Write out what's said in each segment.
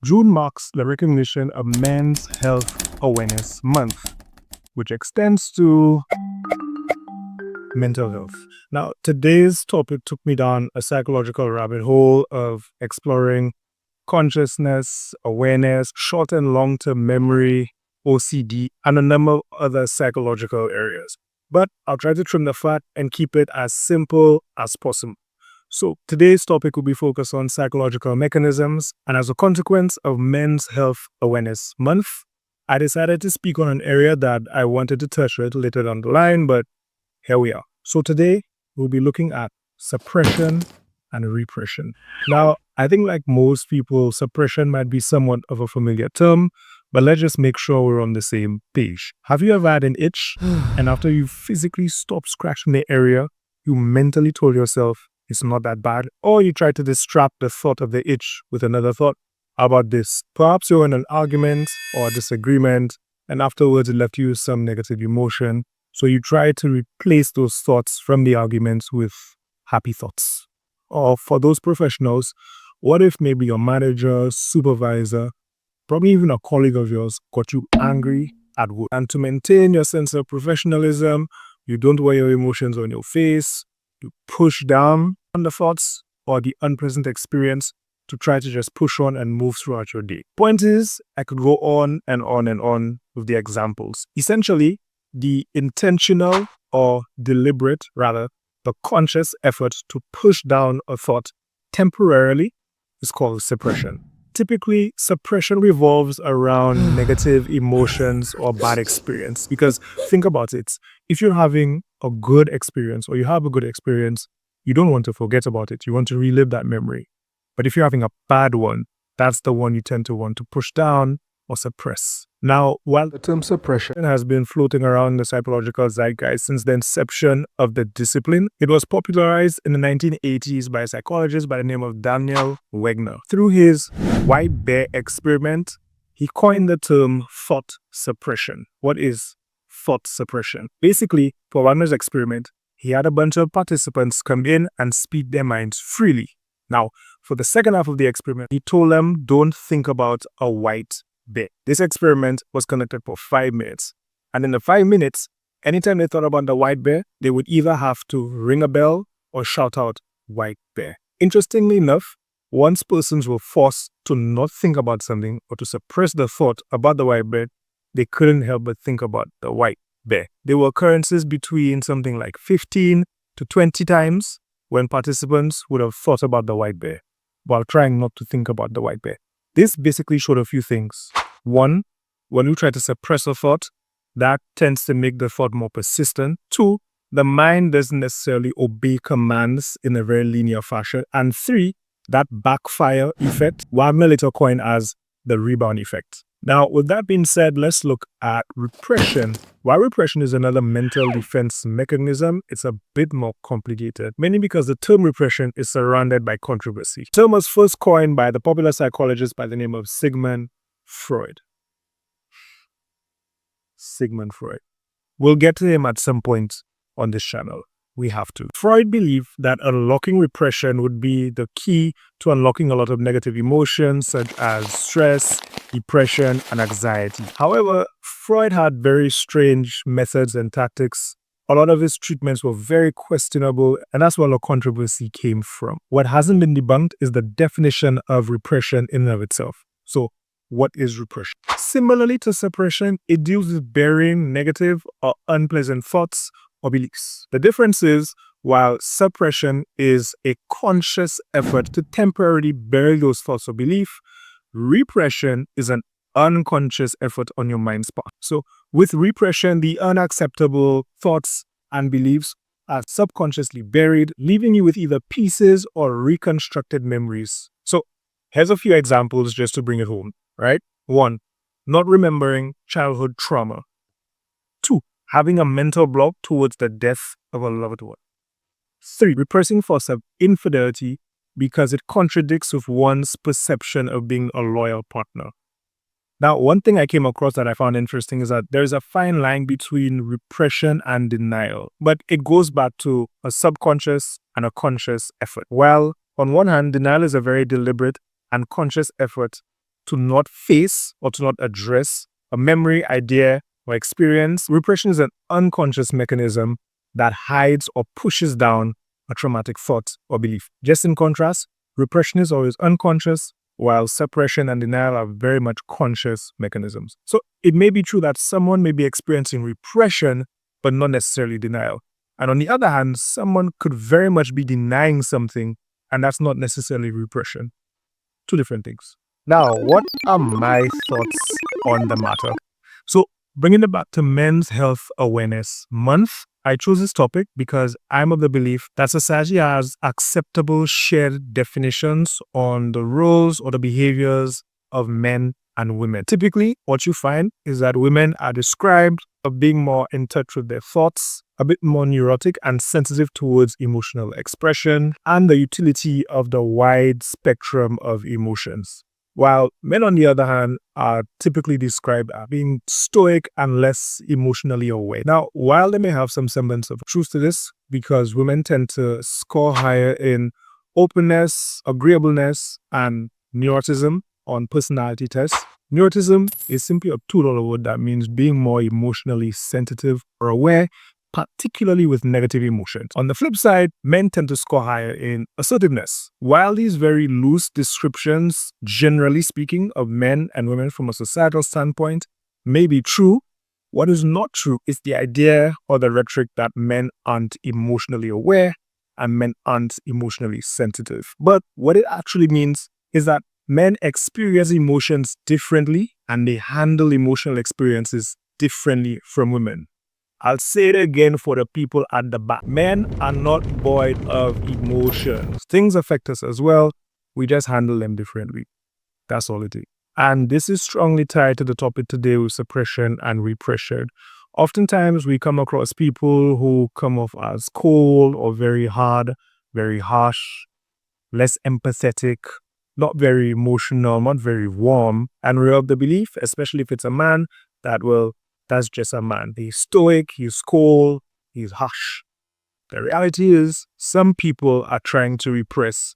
June marks the recognition of Men's Health Awareness Month, which extends to mental health. Now, today's topic took me down a psychological rabbit hole of exploring consciousness, awareness, short and long-term memory, OCD, and a number of other psychological areas. But I'll try to trim the fat and keep it as simple as possible. So today's topic will be focused on psychological mechanisms, and as a consequence of Men's Health Awareness Month, I decided to speak on an area that I wanted to touch a little later down the line, but here we are. So today, we'll be looking at suppression and repression. Now, I think like most people, suppression might be somewhat of a familiar term, but let's just make sure we're on the same page. Have you ever had an itch, and after you physically stopped scratching the area, you mentally told yourself, it's not that bad, or you try to distract the thought of the itch with another thought? How about this? Perhaps you're in an argument or a disagreement, and afterwards it left you with some negative emotion, so you try to replace those thoughts from the argument with happy thoughts. Or for those professionals, what if maybe your manager, supervisor, probably even a colleague of yours got you angry at work? And to maintain your sense of professionalism, you don't wear your emotions on your face, you push down on the thoughts or the unpleasant experience to try to just push on and move throughout your day. Point is, I could go on and on and on with the examples. Essentially, the intentional or deliberate, rather, the conscious effort to push down a thought temporarily is called suppression. Typically, suppression revolves around negative emotions or bad experience. Because think about it, if you're having a good experience or you have a good experience, you don't want to forget about it. You want to relive that memory. But if you're having a bad one, that's the one you tend to want to push down or suppress. Now, while the term suppression has been floating around the psychological zeitgeist since the inception of the discipline, it was popularized in the 1980s by a psychologist by the name of Daniel Wegner. Through his white bear experiment, he coined the term thought suppression. What is thought suppression? Basically, for Wegner's experiment, he had a bunch of participants come in and speak their minds freely. Now, for the second half of the experiment, he told them, don't think about a white bear. This experiment was conducted for 5 minutes. And in the 5 minutes, anytime they thought about the white bear, they would either have to ring a bell or shout out, white bear. Interestingly enough, once persons were forced to not think about something or to suppress the thought about the white bear, they couldn't help but think about the white bear. There were occurrences between something like 15 to 20 times when participants would have thought about the white bear while trying not to think about the white bear. This basically showed a few things. One, when you try to suppress a thought, that tends to make the thought more persistent. Two, the mind doesn't necessarily obey commands in a very linear fashion. And three, that backfire effect, Wagner later coined as the rebound effect. Now, with that being said, let's look at repression. While repression is another mental defense mechanism, it's a bit more complicated, mainly because the term repression is surrounded by controversy. The term was first coined by the popular psychologist by the name of Sigmund Freud. Sigmund Freud. We'll get to him at some point on this channel. We have to. Freud believed that unlocking repression would be the key to unlocking a lot of negative emotions such as stress, depression, and anxiety. However, Freud had very strange methods and tactics. A lot of his treatments were very questionable, and that's where the controversy came from. What hasn't been debunked is the definition of repression in and of itself. So, what is repression? Similarly to suppression, it deals with burying negative or unpleasant thoughts or beliefs. The difference is, while suppression is a conscious effort to temporarily bury those thoughts or beliefs, repression is an unconscious effort on your mind's part. So with repression, the unacceptable thoughts and beliefs are subconsciously buried, leaving you with either pieces or reconstructed memories. So here's a few examples just to bring it home, right? 1. Not remembering childhood trauma. 2. Having a mental block towards the death of a loved one. 3. Repressing thoughts of infidelity because it contradicts with one's perception of being a loyal partner. Now, one thing I came across that I found interesting is that there's a fine line between repression and denial, but it goes back to a subconscious and a conscious effort. While on one hand, denial is a very deliberate and conscious effort to not face or to not address a memory, idea, or experience. Repression is an unconscious mechanism that hides or pushes down a traumatic thought or belief. Just in contrast, repression is always unconscious, while suppression and denial are very much conscious mechanisms. So it may be true that someone may be experiencing repression, but not necessarily denial. And on the other hand, someone could very much be denying something, and that's not necessarily repression. Two different things. Now, what are my thoughts on the matter? So, bringing it back to Men's Health Awareness Month, I chose this topic because I'm of the belief that society has acceptable shared definitions on the roles or the behaviors of men and women. Typically, what you find is that women are described as being more in touch with their thoughts, a bit more neurotic and sensitive towards emotional expression, and the utility of the wide spectrum of emotions. While men, on the other hand, are typically described as being stoic and less emotionally aware. Now, while they may have some semblance of truth to this, because women tend to score higher in openness, agreeableness, and neuroticism on personality tests, neuroticism is simply a $2 word that means being more emotionally sensitive or aware, particularly with negative emotions. On the flip side, men tend to score higher in assertiveness. While these very loose descriptions, generally speaking, of men and women from a societal standpoint may be true, what is not true is the idea or the rhetoric that men aren't emotionally aware and men aren't emotionally sensitive. But what it actually means is that men experience emotions differently and they handle emotional experiences differently from women. I'll say it again for the people at the back. Men are not void of emotions. Things affect us as well. We just handle them differently. That's all it is. And this is strongly tied to the topic today with suppression and repression. Oftentimes, we come across people who come off as cold or very hard, very harsh, less empathetic, not very emotional, not very warm. And we're of the belief, especially if it's a man, that, well, that's just a man. He's stoic, he's cold, he's harsh. The reality is, some people are trying to repress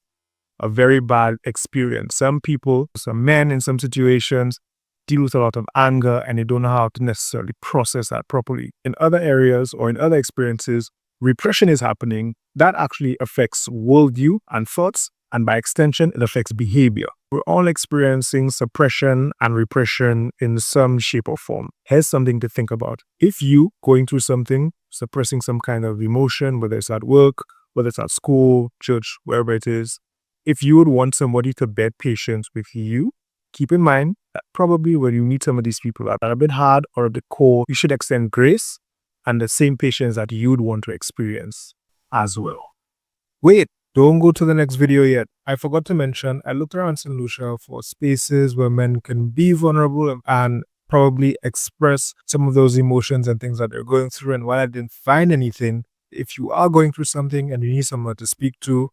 a very bad experience. Some people, some men in some situations, deal with a lot of anger and they don't know how to necessarily process that properly. In other areas or in other experiences, repression is happening. That actually affects worldview and thoughts, and by extension, it affects behavior. We're all experiencing suppression and repression in some shape or form. Here's something to think about. If you going through something, suppressing some kind of emotion, whether it's at work, whether it's at school, church, wherever it is, if you would want somebody to bear patience with you, keep in mind that probably when you meet some of these people that are a bit hard or a bit cold, you should extend grace and the same patience that you'd want to experience as well. Wait. Don't go to the next video yet. I forgot to mention, I looked around St. Lucia for spaces where men can be vulnerable and probably express some of those emotions and things that they're going through. And while I didn't find anything, if you are going through something and you need someone to speak to,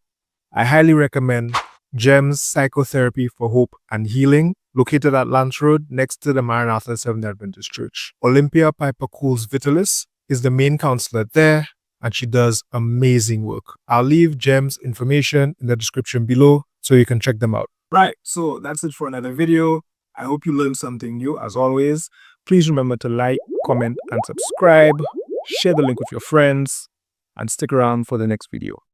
I highly recommend GEMS Psychotherapy for Hope and Healing, located at Lance Road next to the Maranatha Seventh Adventist Church. Olympia Piper Cools Vitalis is the main counselor there, and she does amazing work. I'll leave GEMS information in the description below so you can check them out. Right, so that's it for another video. I hope you learned something new as always. Please remember to like, comment, and subscribe. Share the link with your friends and stick around for the next video.